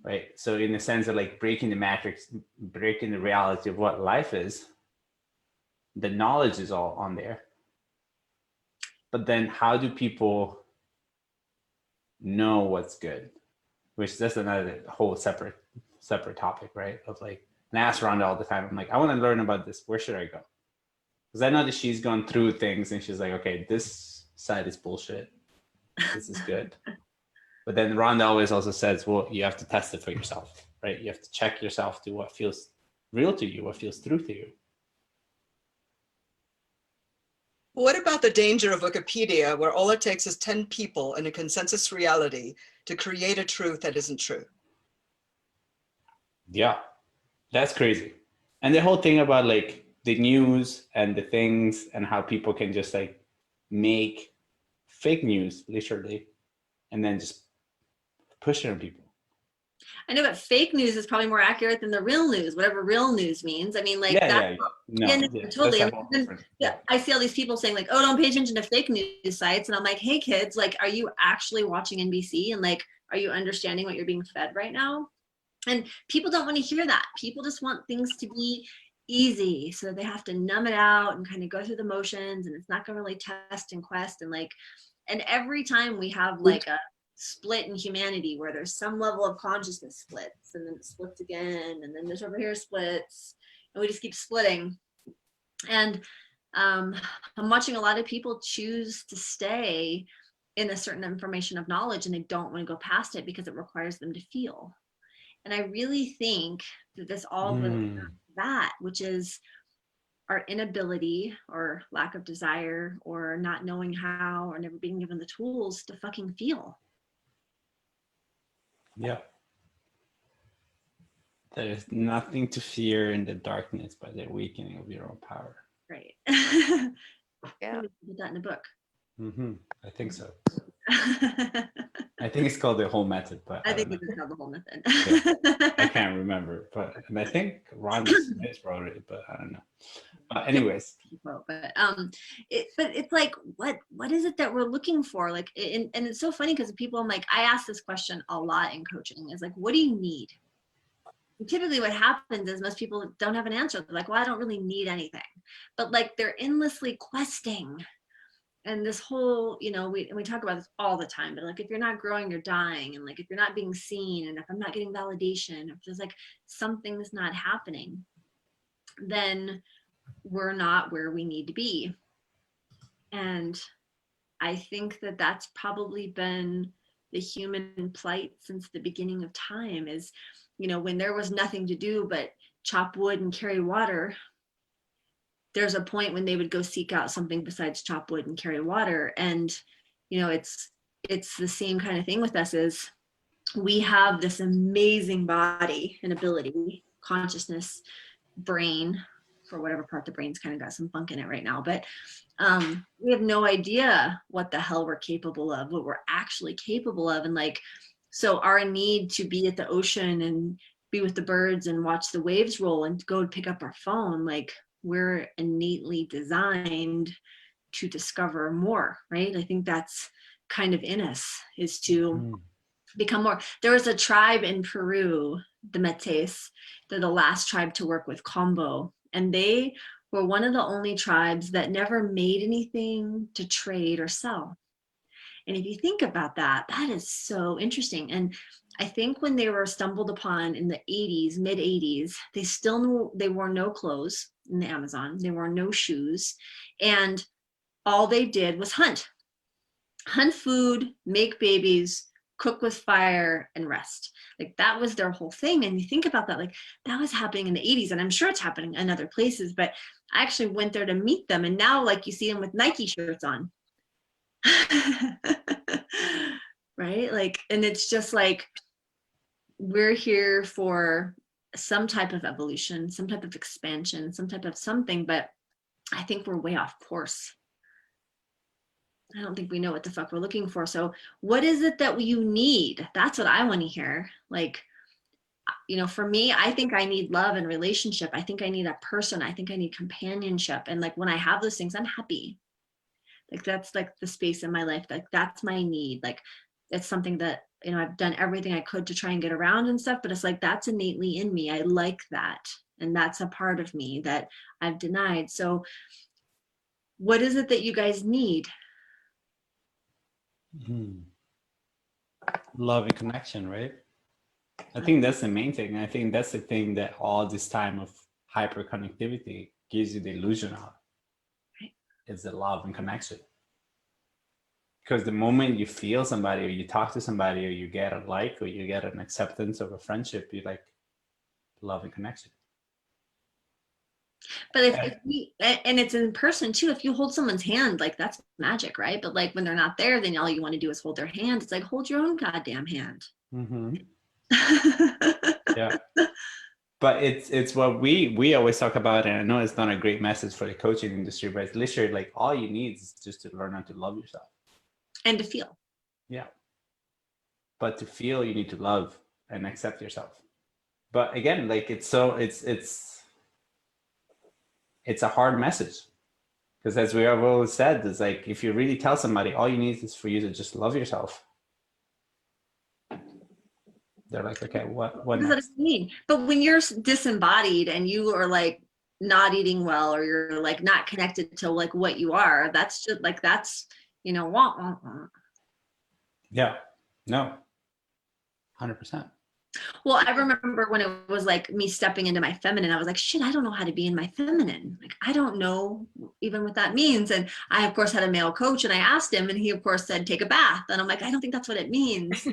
Right? So in the sense of like breaking the matrix, breaking the reality of what life is, the knowledge is all on there. But then how do people know what's good? Which that's another whole separate topic, right? Of like, and I ask Rhonda all the time, I'm like, I want to learn about this. Where should I go? Because I know that she's gone through things and she's like, okay, this side is bullshit. This is good. But then Rhonda always also says, well, you have to test it for yourself, right? You have to check yourself to what feels real to you, what feels true to you. What about the danger of Wikipedia, where all it takes is 10 people in a consensus reality to create a truth that isn't true? Yeah, that's crazy. And the whole thing about like the news and the things and how people can just like make fake news, literally, and then just push it on people. I know, but fake news is probably more accurate than the real news, whatever real news means. I mean, like Yeah, that. yeah, yeah. No, Yeah, no, yeah, totally. that's And a whole then, different. yeah, I see all these people saying like, "Oh, don't pay attention to fake news sites," and I'm like, "Hey, kids, like, are you actually watching NBC? And like, are you understanding what you're being fed right now?" And people don't want to hear that. People just want things to be easy, so they have to numb it out and kind of go through the motions, and it's not going to really test and quest and like. And every time we have like a split in humanity where there's some level of consciousness splits, and then it splits again, and then there's over here splits, and we just keep splitting. And I'm watching a lot of people choose to stay in a certain information of knowledge, and they don't want to go past it because it requires them to feel. And I really think that this all goes back to that, which is our inability or lack of desire or not knowing how or never being given the tools to fucking feel. Yeah. There is nothing to fear in the darkness by the weakening of your own power. Right. Yeah. Put that in a book. I think so. I think it's called The Whole Method, but I I think don't it is called The Whole Method. Yeah. I can't remember, and I think Ron Smith wrote it, but I don't know. Anyways, but it's like what is it that we're looking for? Like, and it's so funny because people, I'm like, I ask this question a lot in coaching. Is like, what do you need? And typically, what happens is most people don't have an answer. They're like, well, I don't really need anything, but like they're endlessly questing. And this whole, you know, we talk about this all the time, but like, if you're not growing, you're dying. And like, if you're not being seen, and if I'm not getting validation, if there's like something's not happening, then we're not where we need to be. And I think that that's probably been the human plight since the beginning of time is, you know, when there was nothing to do but chop wood and carry water, there's a point when they would go seek out something besides chop wood and carry water. And, you know, it's the same kind of thing with us is we have this amazing body and ability, consciousness, brain, for whatever part the brain's kind of got some funk in it right now, but we have no idea what the hell we're capable of, what we're actually capable of. And like, so our need to be at the ocean and be with the birds and watch the waves roll and go pick up our phone, like we're innately designed to discover more, right? I think that's kind of in us, is to become more. There was a tribe in Peru, the Metes. They're the last tribe to work with Combo, and they were one of the only tribes that never made anything to trade or sell. And if you think about that, that is so interesting. And I think when they were stumbled upon in the 80s, mid 80s, they still knew they wore no clothes in the Amazon. They wore no shoes. And all they did was hunt food, make babies, cook with fire, and rest. Like that was their whole thing. And you think about that, like that was happening in the 80s, and I'm sure it's happening in other places, but I actually went there to meet them. And now like you see them with Nike shirts on. Right? Like, and it's just like, we're here for some type of evolution, some type of expansion, some type of something, but I think we're way off course. I don't think we know what the fuck we're looking for. So what is it that you need? That's what I want to hear. Like, you know, for me, I think I need love and relationship. I think I need a person. I think I need companionship. And like, when I have those things, I'm happy. Like, that's like the space in my life. Like, that's my need. Like, it's something that, you know, I've done everything I could to try and get around and stuff, but it's like, that's innately in me. I like that. And that's a part of me that I've denied. So what is it that you guys need? Love and connection, right? I think that's the main thing. I think that's the thing that all this time of hyperconnectivity gives you the illusion of. Right. It's the love and connection. Because the moment you feel somebody, or you talk to somebody, or you get a like, or you get an acceptance of a friendship, you like love and connection. But if we, and it's in person too, if you hold someone's hand, like that's magic, right? But like when they're not there, then all you want to do is hold their hand. It's like, hold your own goddamn hand. Yeah. But it's what we always talk about, and I know it's not a great message for the coaching industry, but it's literally like all you need is just to learn how to love yourself. And to feel. Yeah. But to feel, you need to love. and accept yourself. But again, like it's a hard message, because as we have always said, it's like if you really tell somebody all you need is for you to just love yourself, they're like, okay, what does that mean? But when you're disembodied and you are like not eating well, or you're like not connected to like what you are, that's just like, that's, you know, wah. Yeah, no, 100%. Well, I remember when it was like me stepping into my feminine, I was like, shit, I don't know how to be in my feminine. Like, I don't know even what that means. And I, of course, had a male coach, and I asked him, and he, of course, said, take a bath. And I'm like, I don't think that's what it means.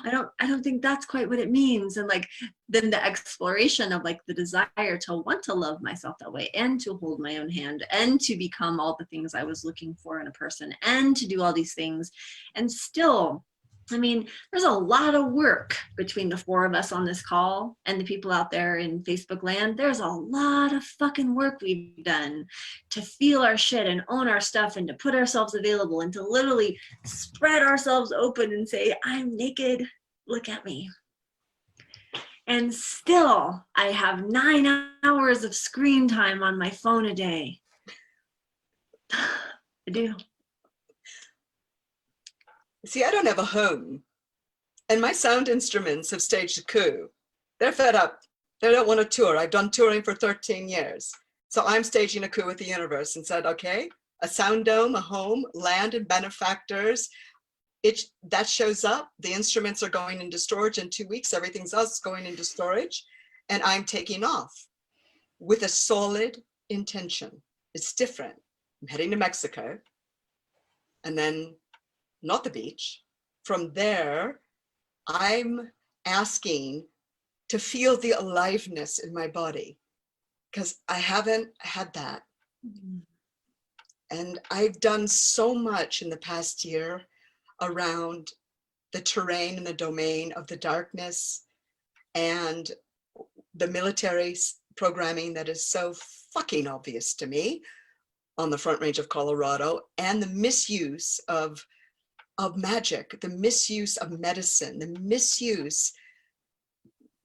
I don't think that's quite what it means. And like, then the exploration of like the desire to want to love myself that way, and to hold my own hand, and to become all the things I was looking for in a person, and to do all these things. And still, I mean, there's a lot of work between the four of us on this call and the people out there in Facebook land. There's a lot of fucking work we've done to feel our shit and own our stuff, and to put ourselves available, and to literally spread ourselves open and say, I'm naked, look at me. And still, I have 9 hours of screen time on my phone a day. I do. See, I don't have a home, and my sound instruments have staged a coup. They're fed up. They don't want to tour. I've done touring for 13 years. So I'm staging a coup with the universe and said, okay, a sound dome, a home, land, and benefactors. That shows up. The instruments are going into storage in 2 weeks. Everything's else going into storage. And I'm taking off with a solid intention. It's different. I'm heading to Mexico, and then not the beach. From there, I'm asking to feel the aliveness in my body, because I haven't had that. And I've done so much in the past year around the terrain and the domain of the darkness and the military programming that is so fucking obvious to me on the Front Range of Colorado, and the misuse of magic, the misuse of medicine, the misuse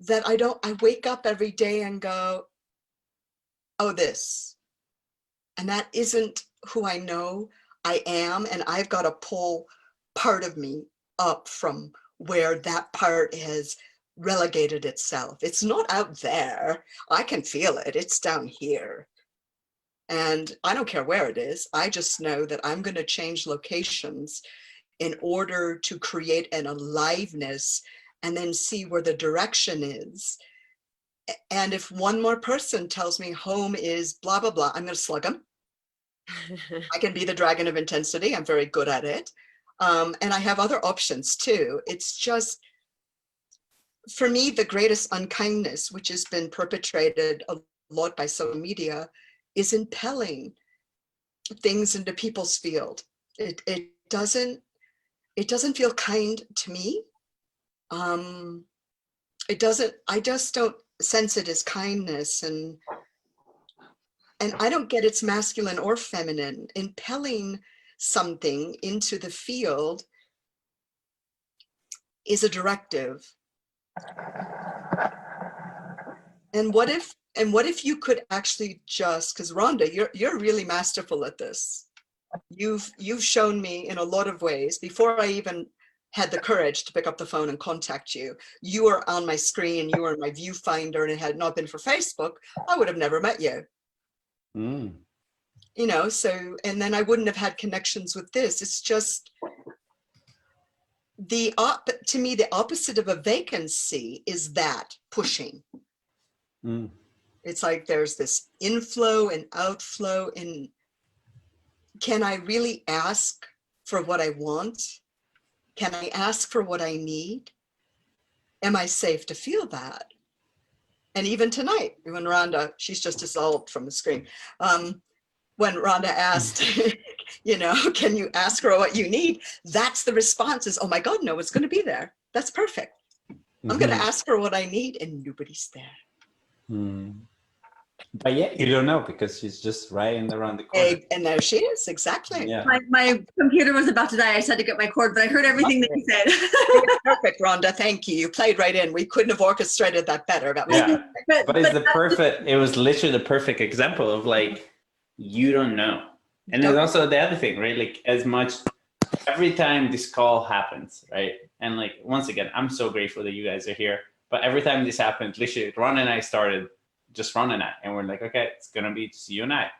that I wake up every day and go, oh, this. And that isn't who I know I am. And I've got to pull part of me up from where that part has relegated itself. It's not out there. I can feel it. It's down here. And I don't care where it is. I just know that I'm going to change locations in order to create an aliveness, and then see where the direction is. And if one more person tells me home is blah, blah, blah, I'm going to slug them. I can be the dragon of intensity. I'm very good at it. And I have other options too. It's just, for me, the greatest unkindness, which has been perpetrated a lot by social media, is impelling things into people's field. It doesn't feel kind to me. It doesn't, I just don't sense it as kindness, and I don't get it's masculine or feminine. Impelling something into the field is a directive. And what if you could actually just, because Rhonda, you're really masterful at this. You've shown me in a lot of ways, before I even had the courage to pick up the phone and contact you. You were on my screen, you were in my viewfinder, and it had not been for Facebook, I would have never met you. You know, so, and then I wouldn't have had connections with this. It's just, to me, the opposite of a vacancy is that pushing. It's like there's this inflow and outflow, and can I really ask for what I want? Can I ask for what I need? Am I safe to feel that? And even tonight, when Rhonda, she's just dissolved from the screen. When Rhonda asked, you know, can you ask for what you need? That's the response is, oh my God, no, it's going to be there. That's perfect. I'm going to ask for what I need, and nobody's there. But yeah, you don't know because she's just right around the corner. And there she is, exactly. Yeah. My computer was about to die. I just had to get my cord, but I heard everything that you said. Perfect, Rhonda. Thank you. You played right in. We couldn't have orchestrated that better. That was Yeah. But it's the that's perfect, it was literally the perfect example of like, you don't know. And there's also the other thing, right? Like as much, every time this call happens, right? And like, once again, I'm so grateful that you guys are here. But every time this happened, literally, Ron and I started just Ron and I. And we're like, okay, it's going to be just you and I.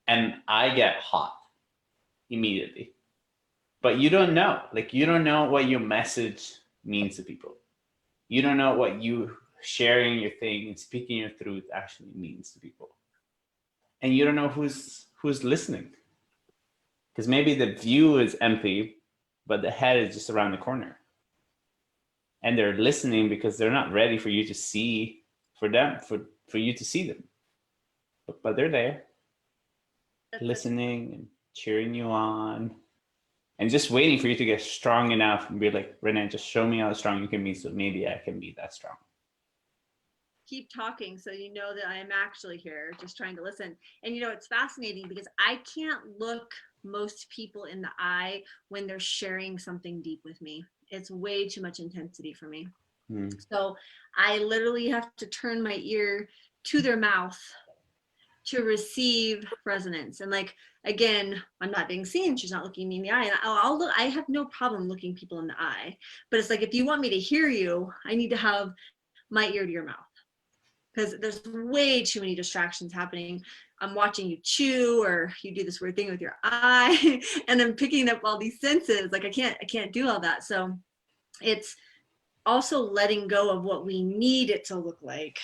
And I get hot immediately. But you don't know. Like, you don't know what your message means to people. You don't know what you sharing your thing and speaking your truth actually means to people. And you don't know who's listening. Because maybe the view is empty, but the head is just around the corner. And they're listening because they're not ready for you to see, for you to see them. But they're there, listening and cheering you on. And just waiting for you to get strong enough and be like, Renee, just show me how strong you can be so maybe I can be that strong. Keep talking so you know that I am actually here, just trying to listen. And you know, it's fascinating because I can't look most people in the eye when they're sharing something deep with me. It's way too much intensity for me. So I literally have to turn my ear to their mouth to receive resonance. And like, again, I'm not being seen. She's not looking me in the eye. And I'll look, I have no problem looking people in the eye. But it's like, if you want me to hear you, I need to have my ear to your mouth. Because there's way too many distractions happening. I'm watching you chew, or you do this weird thing with your eye, and I'm picking up all these senses. Like I can't do all that. So it's also letting go of what we need it to look like.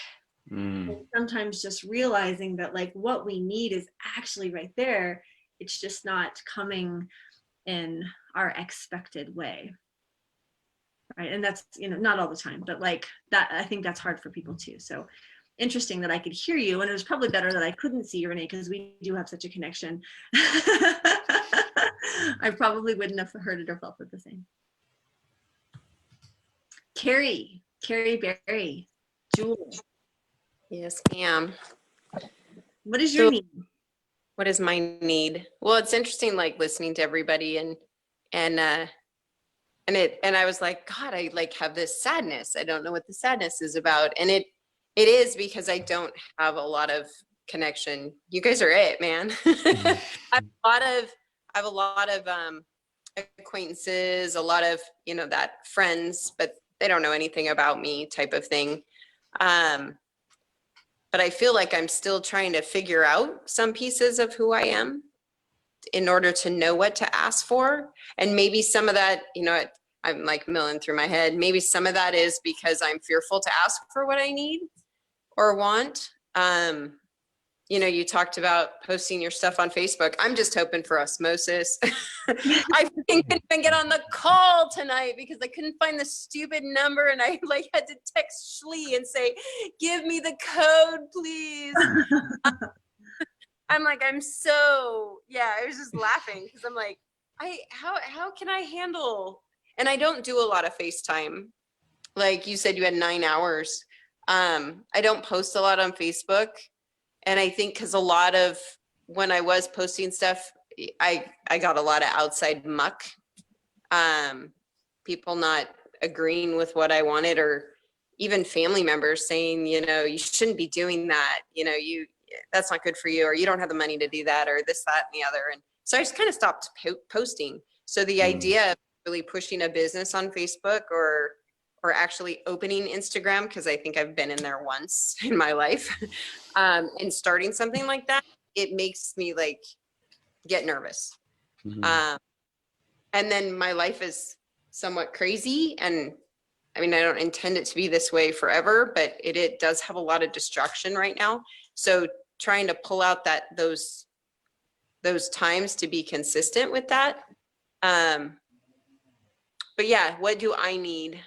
And sometimes just realizing that like what we need is actually right there. It's just not coming in our expected way. Right. And that's, you know, not all the time, but like that, I think that's hard for people too. So interesting that I could hear you, and it was probably better that I couldn't see you, Renee, because we do have such a connection. I probably wouldn't have heard it or felt it the same. Carrie Berry, Jewel. Yes, ma'am. What is your need? What is my need? Well, it's interesting, like listening to everybody and I was like, God, I like have this sadness. I don't know what the sadness is about. And it is because I don't have a lot of connection. You guys are it, man. I have a lot of acquaintances, a lot of, you know, that friends, but they don't know anything about me type of thing. But I feel like I'm still trying to figure out some pieces of who I am in order to know what to ask for. And maybe some of that, you know, I'm like milling through my head. Maybe some of that is because I'm fearful to ask for what I need or want. You know, you talked about posting your stuff on Facebook. I'm just hoping for osmosis. I couldn't even get on the call tonight because I couldn't find the stupid number, and I like had to text Shlee and say, "Give me the code, please." I'm like, I was just laughing because I'm like, how can I handle? And I don't do a lot of FaceTime. Like you said, you had 9 hours. I don't post a lot on Facebook. And I think because a lot of when I was posting stuff, I got a lot of outside muck. People not agreeing with what I wanted, or even family members saying, you know, you shouldn't be doing that. You know, that's not good for you, or you don't have the money to do that, or this, that, and the other. And so I just kind of stopped posting. So the idea of really pushing a business on Facebook or actually opening Instagram, because I think I've been in there once in my life, and starting something like that, it makes me like get nervous. And then my life is somewhat crazy, and I mean, I don't intend it to be this way forever, but it does have a lot of distraction right now. So trying to pull out those times to be consistent with that. But yeah, what do I need?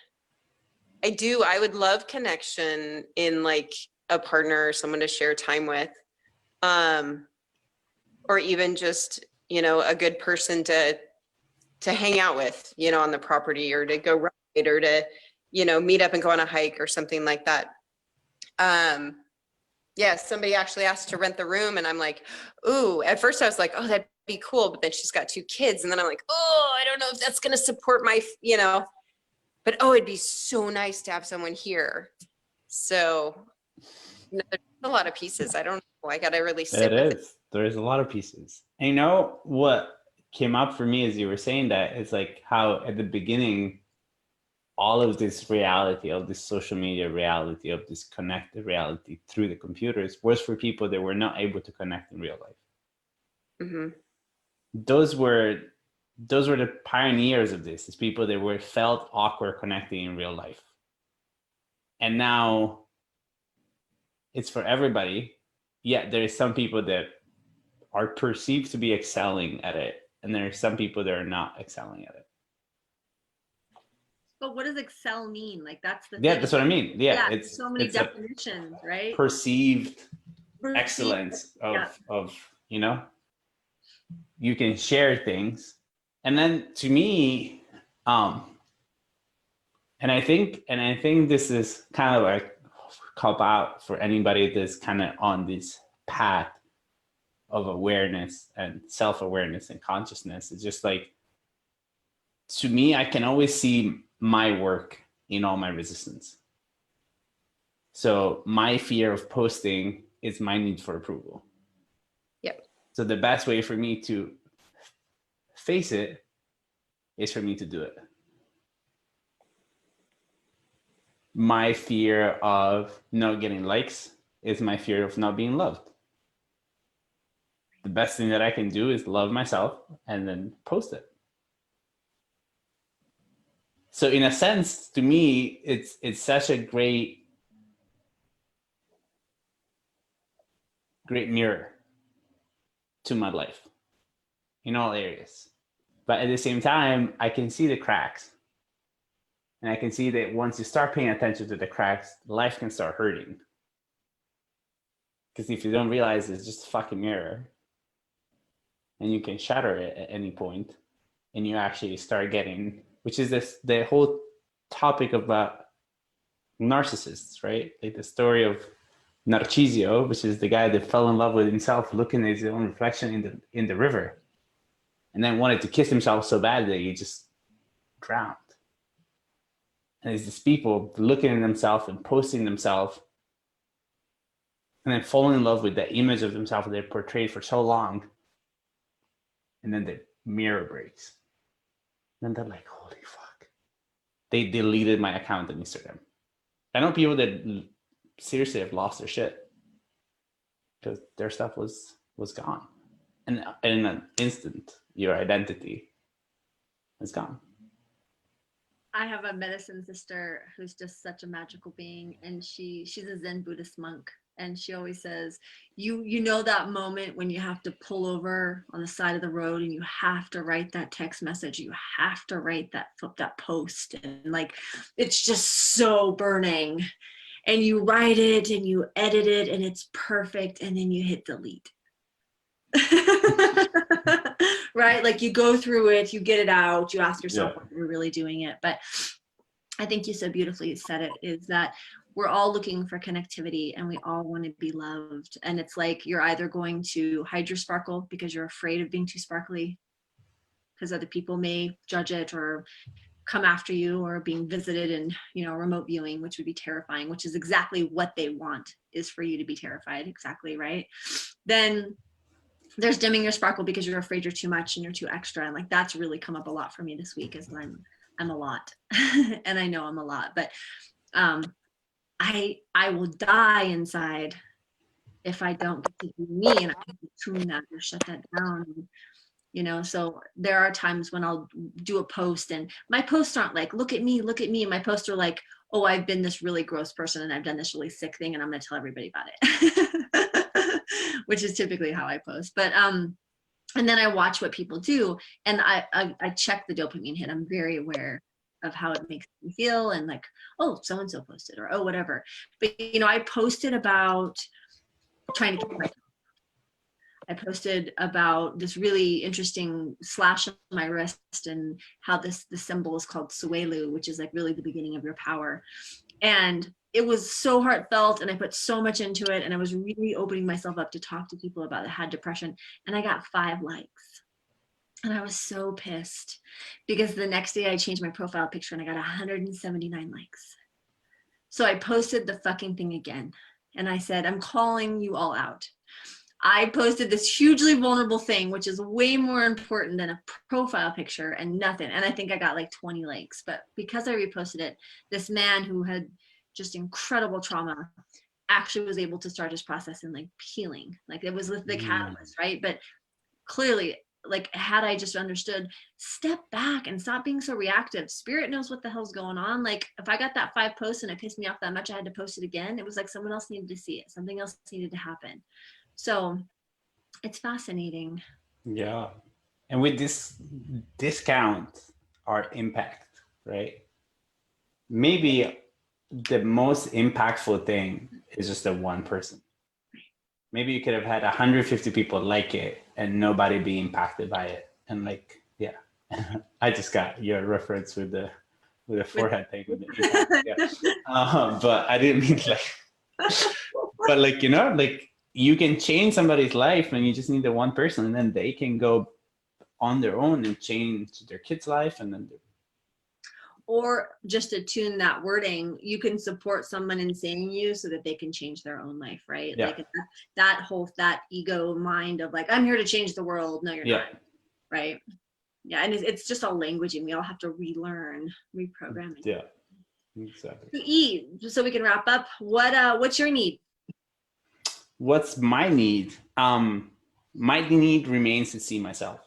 I would love connection in like a partner or someone to share time with, or even just, you know, a good person to hang out with, you know, on the property, or to go ride, or to, you know, meet up and go on a hike or something like that. Yeah, somebody actually asked to rent the room, and I'm like, ooh, at first I was like, oh, that'd be cool. But then she's got 2 kids. And then I'm like, oh, I don't know if that's going to support my, but oh, it'd be so nice to have someone here. So there's a lot of pieces. I don't know. I got to really sit with it. There's a lot of pieces. And you know what came up for me as you were saying that is like how at the beginning, all of this reality, of this social media reality, of this connected reality through the computers was for people that were not able to connect in real life. Mm-hmm. Those were the pioneers of this. It's people that were felt awkward connecting in real life. And now it's for everybody. Yet there is some people that are perceived to be excelling at it. And there are some people that are not excelling at it. But what does excel mean? Like that's the Yeah, thing. that's what I mean. Yeah, it's so many definitions, right? Perceived excellence of you can share things. And then to me, and I think this is kind of like cop out for anybody that's kind of on this path of awareness and self-awareness and consciousness. It's just like, to me, I can always see my work in all my resistance. So my fear of posting is my need for approval. Yep. So the best way for me to face it is for me to do it. My fear of not getting likes is my fear of not being loved. The best thing that I can do is love myself and then post it. So in a sense, to me, it's such a great mirror to my life in all areas. But at the same time, I can see the cracks. And I can see that once you start paying attention to the cracks, life can start hurting. Because if you don't realize it's just a fucking mirror, and you can shatter it at any point, and you actually start getting, which is the whole topic about narcissists, right? Like the story of Narcisio, which is the guy that fell in love with himself, looking at his own reflection in the river, and then wanted to kiss himself so bad that he just drowned. And there's these people looking at themselves and posting themselves, and then falling in love with that image of themselves that they portrayed for so long, and then the mirror breaks. And they're like, holy fuck. They deleted my account on Instagram. I know people that seriously have lost their shit because their stuff was gone. And in an instant, your identity is gone. I have a medicine sister who's just such a magical being, and she's a Zen Buddhist monk, and she always says, you know that moment when you have to pull over on the side of the road and you have to write that text message, you have to write that post, and like it's just so burning, and you write it and you edit it and it's perfect, and then you hit delete. Right? Like you go through it, you get it out, you ask yourself whether you're really doing it. But I think you so beautifully said it, is that we're all looking for connectivity and we all want to be loved. And it's like you're either going to hide your sparkle because you're afraid of being too sparkly because other people may judge it or come after you, or being visited in, remote viewing, which would be terrifying, which is exactly what they want, is for you to be terrified. Exactly, right? Then there's dimming your sparkle because you're afraid you're too much and you're too extra. And like, that's really come up a lot for me this week, is I'm a lot. And I know I'm a lot, but I will die inside if I don't get to be me, and I have to tune that or shut that down. So there are times when I'll do a post and my posts aren't like, look at me. And my posts are like, oh, I've been this really gross person and I've done this really sick thing and I'm going to tell everybody about it, which is typically how I post. But, and then I watch what people do, and I check the dopamine hit. I'm very aware of how it makes me feel, and like, oh, so-and-so posted, or oh, whatever. But, I posted about trying to keep my, I posted about this really interesting slash on my wrist, and how the symbol is called Suelu, which is like really the beginning of your power. And it was so heartfelt and I put so much into it. And I was really opening myself up to talk to people about that had depression. And I got 5 likes. And I was so pissed because the next day I changed my profile picture and I got 179 likes. So I posted the fucking thing again. And I said, I'm calling you all out. I posted this hugely vulnerable thing, which is way more important than a profile picture and nothing. And I think I got like 20 likes. But because I reposted it, this man who had just incredible trauma actually was able to start his process in like healing. Like it was the catalyst, right? But clearly, like had I just understood, step back and stop being so reactive. Spirit knows what the hell's going on. Like if I got that 5 posts and it pissed me off that much, I had to post it again. It was like someone else needed to see it. Something else needed to happen. So it's fascinating. Yeah. And with this discount our impact, right? Maybe the most impactful thing is just the one person. Maybe you could have had 150 people like it and nobody be impacted by it. And like, yeah, I just got your reference with the forehead thing. With the impact, yeah. But I didn't mean like, but like, you know, like you can change somebody's life and you just need the one person and then they can go on their own and change their kid's life. And then or just to tune that wording, you can support someone in saying you so that they can change their own life, right? Yeah. Like that ego mind of like, I'm here to change the world. No, you're not, right? Yeah, and it's just all language and we all have to relearn, reprogramming. Yeah, exactly. To eat, so we can wrap up. What's your need? What's my need? My need remains to see myself.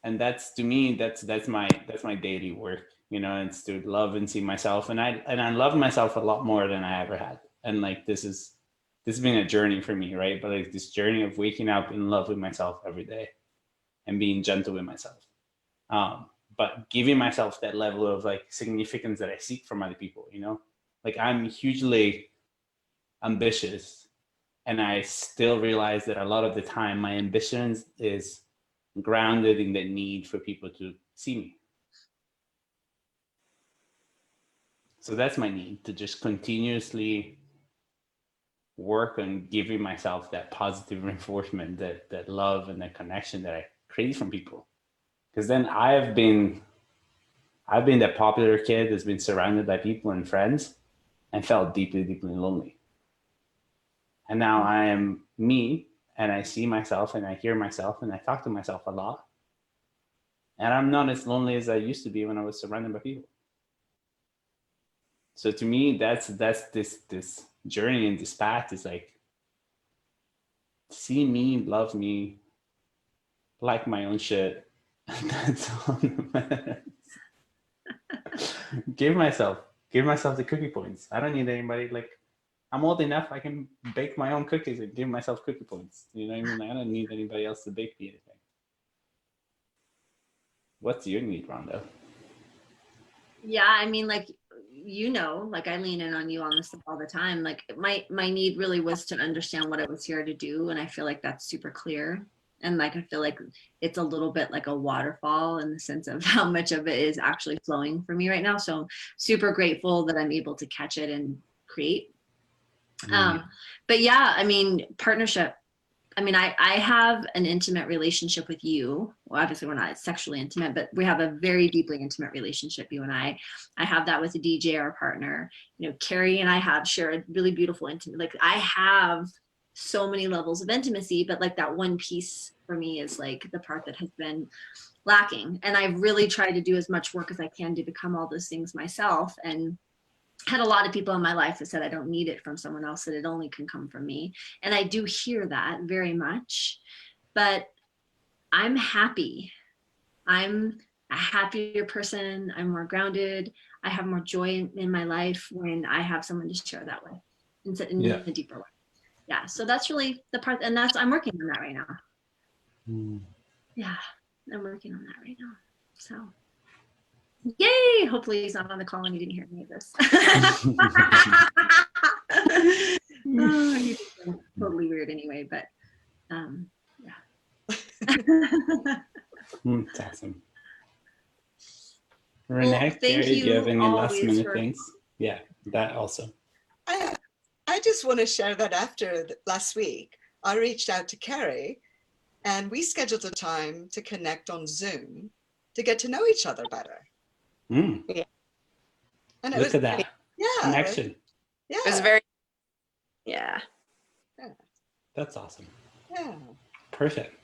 And that's, to me, that's my daily work, you know, it's to love and see myself. And I love myself a lot more than I ever had. And like, this has been a journey for me, right? But like this journey of waking up in love with myself every day and being gentle with myself. But giving myself that level of like significance that I seek from other people, you know, like I'm hugely ambitious and I still realize that a lot of the time my ambition is grounded in the need for people to see me. So that's my need, to just continuously work on giving myself that positive reinforcement, that love and that connection that I crave from people. Because then I've been that popular kid that's been surrounded by people and friends and felt deeply, deeply lonely. And now I am me, and I see myself and I hear myself and I talk to myself a lot. And I'm not as lonely as I used to be when I was surrounded by people. So to me, that's this journey and this path is like, see me, love me, like my own shit. That's all that matters. Give myself the cookie points. I don't need anybody. Like, I'm old enough, I can bake my own cookies and give myself cookie points. You know what I mean? I don't need anybody else to bake me anything. What's your need, Rhonda? Yeah, I mean, like, you know, like I lean in on you on this stuff all the time. Like my need really was to understand what I was here to do. And I feel like that's super clear. And like, I feel like it's a little bit like a waterfall in the sense of how much of it is actually flowing for me right now. So I'm super grateful that I'm able to catch it and create. But yeah, I mean, partnership. I mean, I have an intimate relationship with you. Well, obviously we're not sexually intimate, but we have a very deeply intimate relationship, you and I. I have that with the DJ, our partner. You know, Carrie and I have shared really beautiful intimate, like I have so many levels of intimacy, but like that one piece for me is like the part that has been lacking. And I've really tried to do as much work as I can to become all those things myself. And had a lot of people in my life that said I don't need it from someone else, that it only can come from me. And I do hear that very much, but I'm happy. I'm a happier person. I'm more grounded. I have more joy in my life when I have someone to share that with in a deeper way. Yeah. So that's really the part, and I'm working on that right now. Yeah, I'm working on that right now. So yay! Hopefully he's not on the call and he didn't hear any of this. Oh, he's totally weird anyway, but yeah. That's awesome. Renee, thank Carrie, do you have you any last always minute for- things? Yeah, that also. I just want to share that after last week, I reached out to Carrie and we scheduled a time to connect on Zoom to get to know each other better. Mm, And it look was, at that yeah, connection. yeah, It was very, yeah. That's awesome. yeah. Perfect.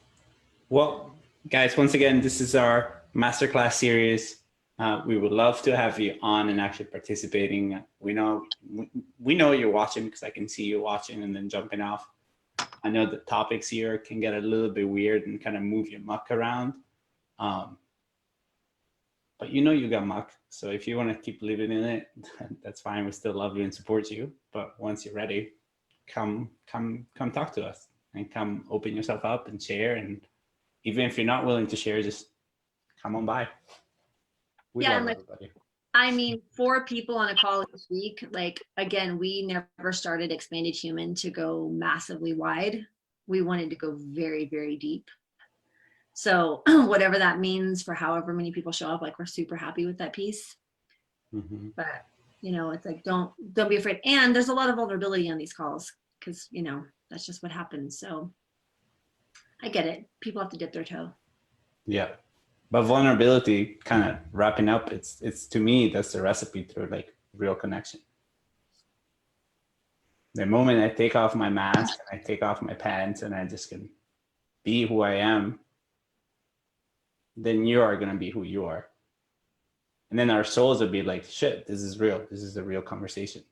Well, guys, once again, this is our masterclass series. We would love to have you on and actually participating. We know you're watching because I can see you watching and then jumping off. I know the topics here can get a little bit weird and kind of move your muck around. But you got muck. So if you want to keep living in it, that's fine. We still love you and support you. But once you're ready, come talk to us and come open yourself up and share. And even if you're not willing to share, just come on by. We love everybody. I mean, 4 people on a call this week, like, again, we never started Expanded Human to go massively wide. We wanted to go very, very deep. So whatever that means for however many people show up, like, we're super happy with that piece. Mm-hmm. But, it's like, don't be afraid. And there's a lot of vulnerability on these calls because, that's just what happens. So I get it. People have to dip their toe. Yeah. But vulnerability, kind of wrapping up, it's to me, that's the recipe through like real connection. The moment I take off my mask, and I take off my pants, and I just can be who I am, then you are going to be who you are. And then our souls will be like, shit, this is real. This is a real conversation.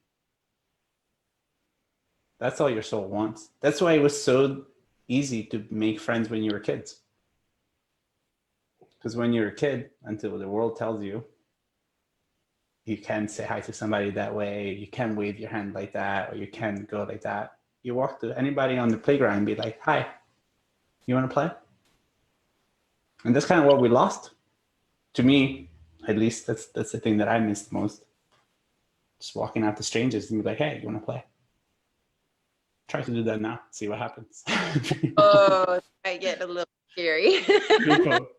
That's all your soul wants. That's why it was so easy to make friends when you were kids. Because when you're a kid, until the world tells you, you can't say hi to somebody that way, you can't wave your hand like that, or you can't go like that. You walk to anybody on the playground and be like, hi, you want to play? And that's kind of what we lost. To me, at least, that's the thing that I missed most. Just walking out to strangers and be like, hey, you want to play? Try to do that now, see what happens. Oh, I get a little scary.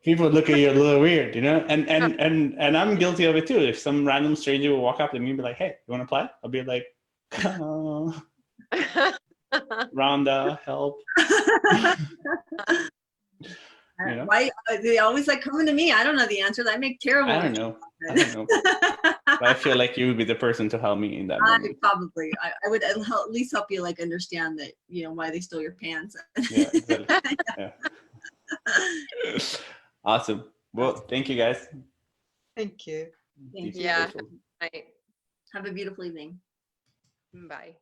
people look at you a little weird, and I'm guilty of it too. If some random stranger will walk up to me and be like, hey, you want to play? I'll be like, oh, Rhonda, help. Why they always like coming to me? I don't know the answer. I make terrible. I don't know. But I feel like you would be the person to help me in that moment. Probably. I would at least help you like understand that, why they stole your pants. Yeah, exactly. Yeah. Awesome. Well, thank you guys. Thank you. Thank Deeply you. Yeah. grateful. Right. Have a beautiful evening. Bye.